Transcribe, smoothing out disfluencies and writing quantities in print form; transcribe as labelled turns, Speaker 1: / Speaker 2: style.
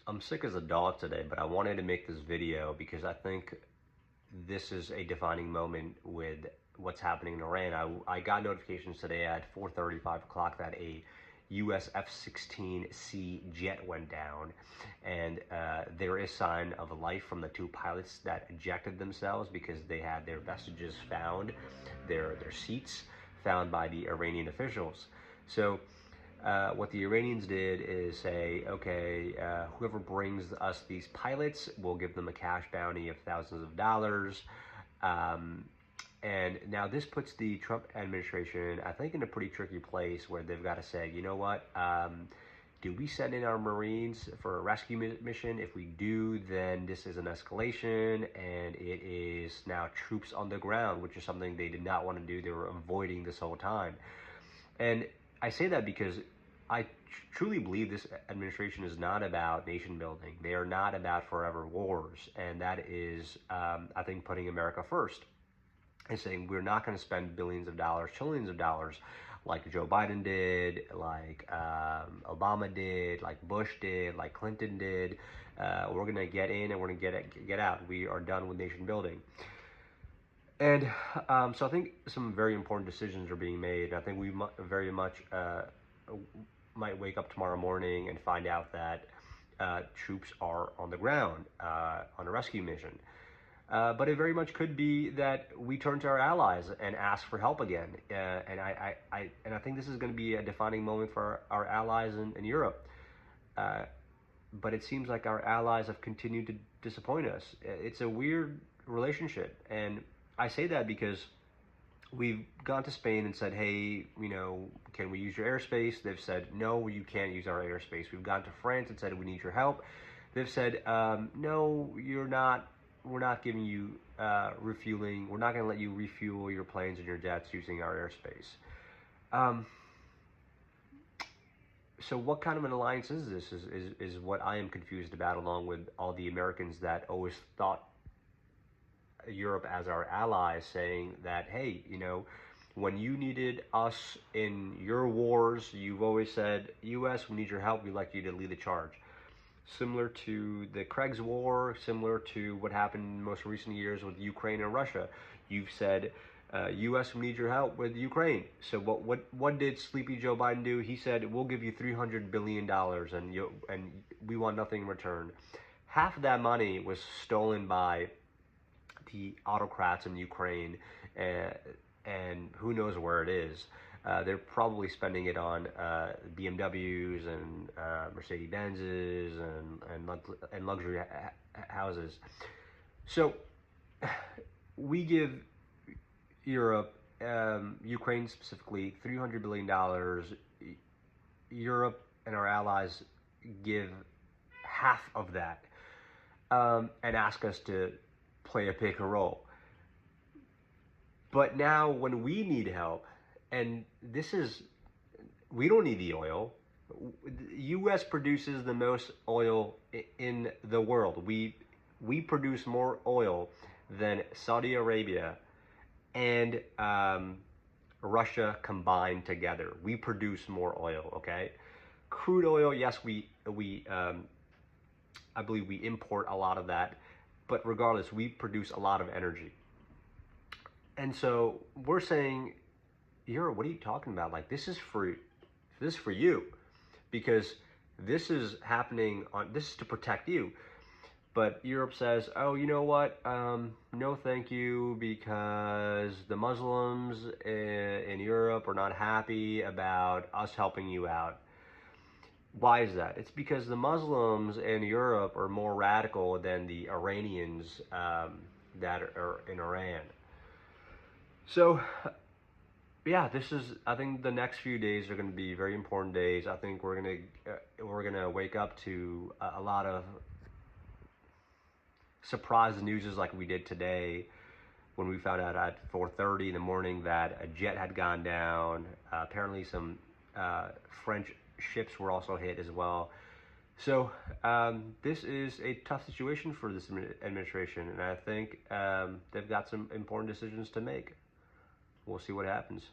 Speaker 1: I'm sick as a dog today, but I wanted to make this video because I think this is a defining moment with what's happening in Iran. I got notifications today at 4:30, 5 o'clock that a U.S. F-13C jet went down, and there is sign of life from the two pilots that ejected themselves because they had their vestiges found, their seats found by the Iranian officials. So what the Iranians did is say, okay, whoever brings us these pilots, we'll give them a cash bounty of thousands of dollars. And now this puts the Trump administration, I think, in a pretty tricky place where they've got to say, you know what, do we send in our Marines for a rescue mission? If we do, then this is an escalation, and it is now troops on the ground, which is something they did not want to do. They were avoiding this whole time. And I say that because I truly believe this administration is not about nation building. They are not about forever wars. And that is, I think, putting America first and saying we're not going to spend billions of dollars, trillions of dollars like Joe Biden did, like Obama did, like Bush did, like Clinton did. We're going to get in and we're going to get out. We are done with nation building. And so I think some very important decisions are being made. I think we very much might wake up tomorrow morning and find out that troops are on the ground on a rescue mission. But it very much could be that we turn to our allies and ask for help again. And I think this is going to be a defining moment for our allies in Europe. But it seems like our allies have continued to disappoint us. It's a weird relationship, and I say that because we've gone to Spain and said, hey, can we use your airspace? They've said, no, you can't use our airspace. We've gone to France and said, we need your help. They've said, no, we're not giving you refueling. We're not going to let you refuel your planes and your jets using our airspace. So what kind of an alliance is this is what I am confused about, along with all the Americans that always thought Europe as our allies, saying that, hey, when you needed us in your wars, you've always said, U.S., we need your help. We'd like you to lead the charge. Similar to the Craig's War, similar to what happened in most recent years with Ukraine and Russia. You've said, U.S., we need your help with Ukraine. So what did Sleepy Joe Biden do? He said, we'll give you $300 billion and we want nothing in return. Half of that money was stolen by the autocrats in Ukraine, and who knows where it is. They're probably spending it on BMWs and Mercedes-Benzes and luxury houses. So we give Europe, Ukraine specifically, $300 billion. Europe and our allies give half of that and ask us to play a bigger role. But now when we need help, and we don't need the oil. The U.S. produces the most oil in the world. We produce more oil than Saudi Arabia and Russia combined together. We produce more oil, okay? Crude oil, yes, I believe we import a lot of that, but regardless, we produce a lot of energy. And so we're saying, Europe, what are you talking about? Like, this is for you, because this is happening this is to protect you. But Europe says, oh, you know what? No, thank you, because the Muslims in Europe are not happy about us helping you out. Why is that? It's because the Muslims in Europe are more radical than the Iranians that are in Iran. So, yeah, I think the next few days are going to be very important days. I think we're going to wake up to a lot of surprise news like we did today when we found out at 4:30 in the morning that a jet had gone down. Apparently some French ships were also hit as well. So this is a tough situation for this administration, and I think they've got some important decisions to make. We'll see what happens.